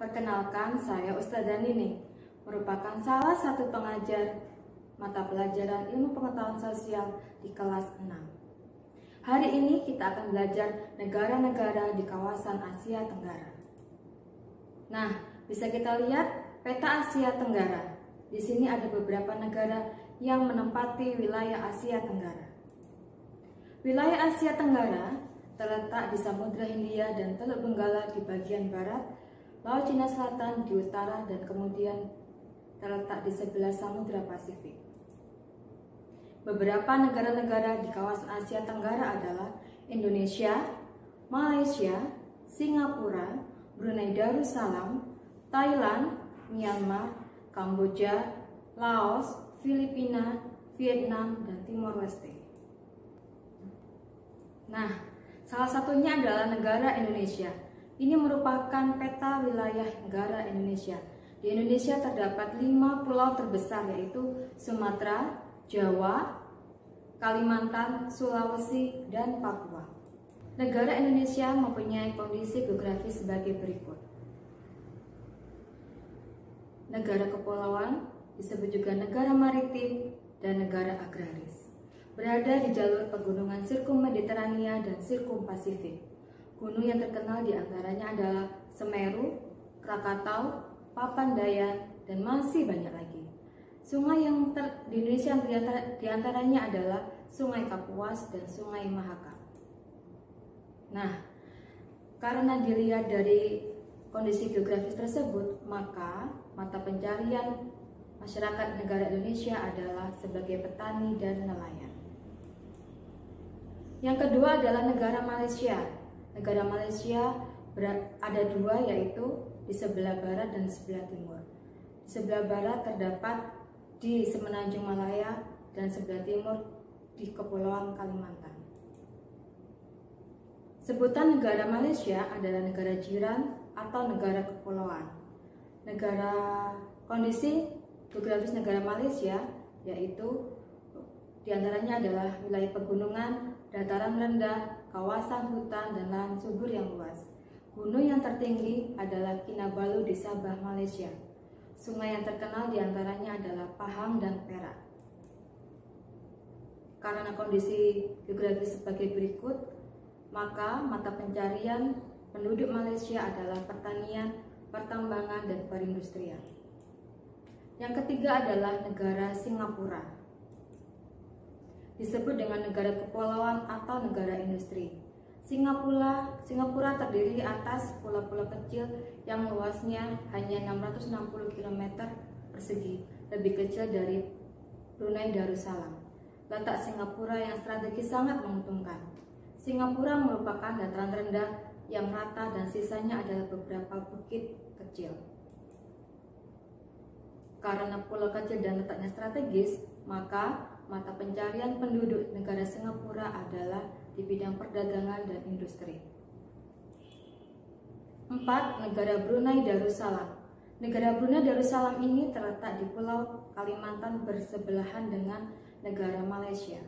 Perkenalkan, saya Ustazah Nini, merupakan salah satu pengajar mata pelajaran Ilmu Pengetahuan Sosial di kelas 6. Hari ini kita akan belajar negara-negara di kawasan Asia Tenggara. Nah, bisa kita lihat peta Asia Tenggara. Di sini ada beberapa negara yang menempati wilayah Asia Tenggara. Wilayah Asia Tenggara terletak di Samudra Hindia dan Teluk Benggala di bagian barat, Laut Cina Selatan di utara, dan kemudian terletak di sebelah Samudra Pasifik. Beberapa negara-negara di kawasan Asia Tenggara adalah Indonesia, Malaysia, Singapura, Brunei Darussalam, Thailand, Myanmar, Kamboja, Laos, Filipina, Vietnam, dan Timor Leste. Nah, salah satunya adalah negara Indonesia. Ini merupakan peta wilayah negara Indonesia. Di Indonesia terdapat 5 pulau terbesar, yaitu Sumatera, Jawa, Kalimantan, Sulawesi, dan Papua. Negara Indonesia mempunyai kondisi geografis sebagai berikut. Negara kepulauan, disebut juga negara maritim, dan negara agraris. Berada di jalur pegunungan Sirkum Mediterania dan Sirkum Pasifik. Gunung yang terkenal diantaranya adalah Semeru, Krakatau, Papandayan, dan masih banyak lagi. Sungai yang di Indonesia diantaranya adalah Sungai Kapuas dan Sungai Mahakam. Nah, karena dilihat dari kondisi geografis tersebut, maka mata pencarian masyarakat negara Indonesia adalah sebagai petani dan nelayan. Yang kedua adalah negara Malaysia. Negara Malaysia ada 2, yaitu di sebelah barat dan sebelah timur. Di sebelah barat terdapat di Semenanjung Malaya dan sebelah timur di Kepulauan Kalimantan. Sebutan negara Malaysia adalah negara jiran atau negara kepulauan. Kondisi geografis negara Malaysia yaitu diantaranya adalah wilayah pegunungan, dataran rendah, kawasan hutan, dan lahan subur yang luas. Gunung yang tertinggi adalah Kinabalu di Sabah, Malaysia. Sungai yang terkenal diantaranya adalah Pahang dan Perak. Karena kondisi geografis sebagai berikut, maka mata pencarian penduduk Malaysia adalah pertanian, pertambangan, dan perindustrian. Yang ketiga adalah negara Singapura. Disebut dengan negara kepulauan atau negara industri. Singapura terdiri atas pulau-pulau kecil yang luasnya hanya 660 km persegi, lebih kecil dari Brunei Darussalam. Letak Singapura yang strategis sangat menguntungkan. Singapura merupakan dataran rendah yang rata dan sisanya adalah beberapa bukit kecil. Karena pulau kecil dan letaknya strategis, maka mata pencarian penduduk negara Singapura adalah di bidang perdagangan dan industri. 4. Negara Brunei Darussalam. Negara Brunei Darussalam ini terletak di Pulau Kalimantan bersebelahan dengan negara Malaysia.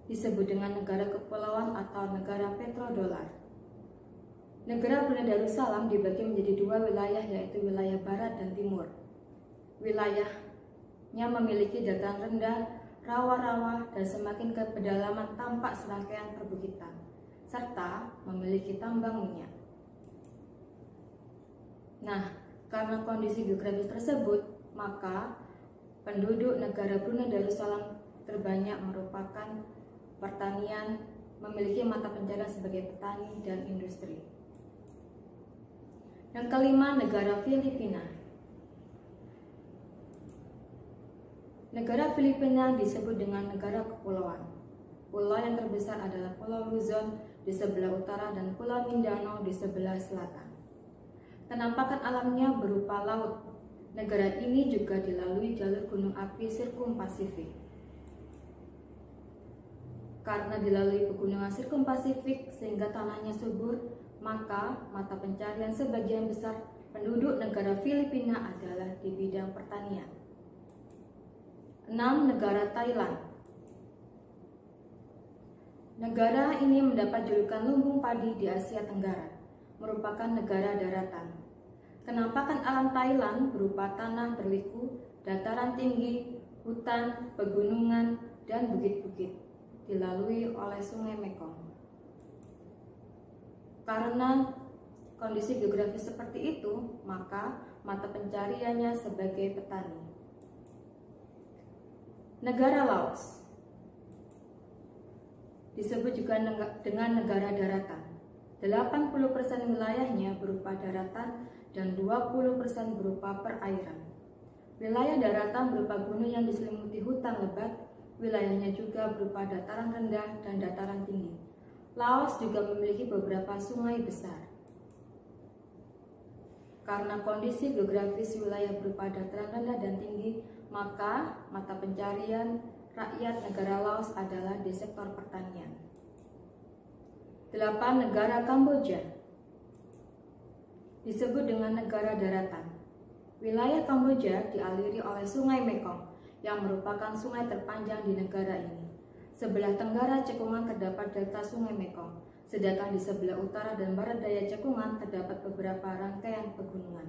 Disebut dengan negara kepulauan atau negara petrodolar. Negara Brunei Darussalam dibagi menjadi 2 wilayah, yaitu wilayah barat dan timur. Wilayahnya memiliki dataran rendah, rawa-rawa, dan semakin ke pedalaman tampak serangkaian perbukitan, serta memiliki tambang minyak. Nah, karena kondisi geografis tersebut, maka penduduk negara Brunei Darussalam terbanyak merupakan pertanian, memiliki mata pencarian sebagai petani dan industri. Yang kelima, negara Filipina. Negara Filipina disebut dengan negara kepulauan. Pulau yang terbesar adalah Pulau Luzon di sebelah utara dan Pulau Mindanao di sebelah selatan. Penampakan alamnya berupa laut. Negara ini juga dilalui jalur gunung api Sirkum Pasifik. Karena dilalui pegunungan Sirkum Pasifik sehingga tanahnya subur, maka mata pencarian sebagian besar penduduk negara Filipina adalah di bidang pertanian. 6. Negara Thailand. Negara ini mendapat julukan lumbung padi di Asia Tenggara. merupakan negara daratan. Kenampakan alam Thailand berupa tanah berliku, dataran tinggi, hutan, pegunungan, dan bukit-bukit, dilalui oleh Sungai Mekong. Karena kondisi geografis seperti itu, maka mata pencariannya sebagai petani. Negara Laos disebut juga dengan negara daratan. 80% wilayahnya berupa daratan dan 20% berupa perairan. Wilayah daratan berupa gunung yang diselimuti hutan lebat, wilayahnya juga berupa dataran rendah dan dataran tinggi. Laos juga memiliki beberapa sungai besar. Karena kondisi geografis wilayah berupa dataran rendah dan tinggi, maka mata pencarian rakyat negara Laos adalah di sektor pertanian. 8. Negara Kamboja disebut dengan negara daratan. Wilayah Kamboja dialiri oleh Sungai Mekong yang merupakan sungai terpanjang di negara ini. Sebelah tenggara cekungan terdapat delta Sungai Mekong, sedangkan di sebelah utara dan barat daya cekungan terdapat beberapa rangkaian pegunungan.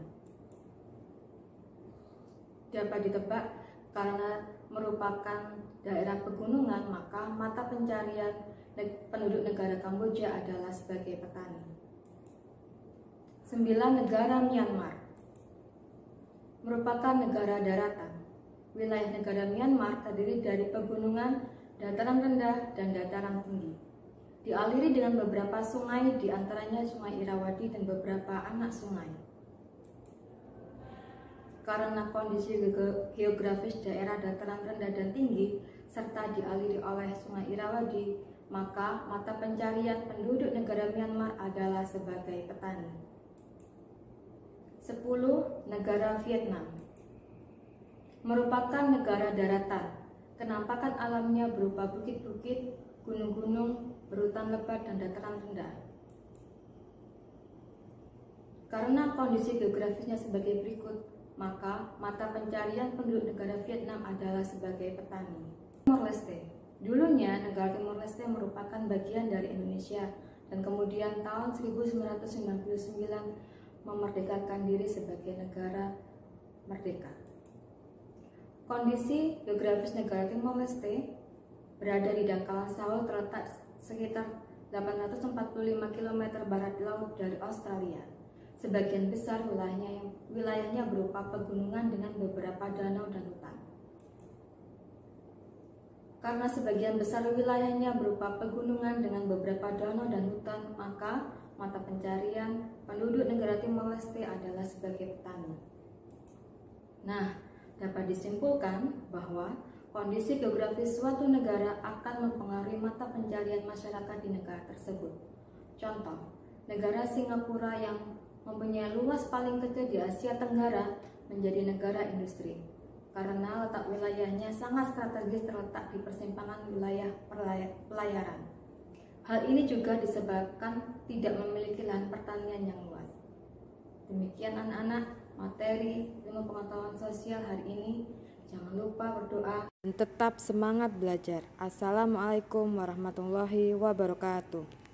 Dapat ditebak karena merupakan daerah pegunungan, maka mata pencarian penduduk negara Kamboja adalah sebagai petani. 9. Negara Myanmar merupakan negara daratan. Wilayah negara Myanmar terdiri dari pegunungan, dataran rendah, dan dataran tinggi. Dialiri dengan beberapa sungai, diantaranya Sungai Irrawaddy dan beberapa anak sungai. Karena kondisi geografis daerah dataran rendah dan tinggi, serta dialiri oleh Sungai Irrawaddy, maka mata pencarian penduduk negara Myanmar adalah sebagai petani. 10. Negara Vietnam merupakan negara daratan. Kenampakan alamnya berupa bukit-bukit, gunung-gunung, berhutan lebat, dan dataran rendah. Karena kondisi geografisnya sebagai berikut, maka mata pencarian penduduk negara Vietnam adalah sebagai petani. Timor Leste. Dulunya negara Timor Leste merupakan bagian dari Indonesia dan kemudian tahun 1999 memerdekakan diri sebagai negara merdeka. Kondisi geografis negara Timor Leste berada di dangkalan Sahul, terletak sekitar 845 km barat laut dari Australia. Sebagian besar wilayahnya berupa pegunungan dengan beberapa danau dan hutan. Karena sebagian besar wilayahnya berupa pegunungan dengan beberapa danau dan hutan, maka mata pencarian penduduk negara Timor Leste adalah sebagai petani. Nah, dapat disimpulkan bahwa kondisi geografis suatu negara akan mempengaruhi mata pencarian masyarakat di negara tersebut. Contoh, negara Singapura yang mempunyai luas paling kecil di Asia Tenggara menjadi negara industri karena letak wilayahnya sangat strategis, terletak di persimpangan wilayah pelayaran. Hal ini juga disebabkan tidak memiliki lahan pertanian yang luas. Demikian anak-anak materi ilmu pengetahuan sosial hari ini. Jangan lupa berdoa dan tetap semangat belajar. Assalamualaikum warahmatullahi wabarakatuh.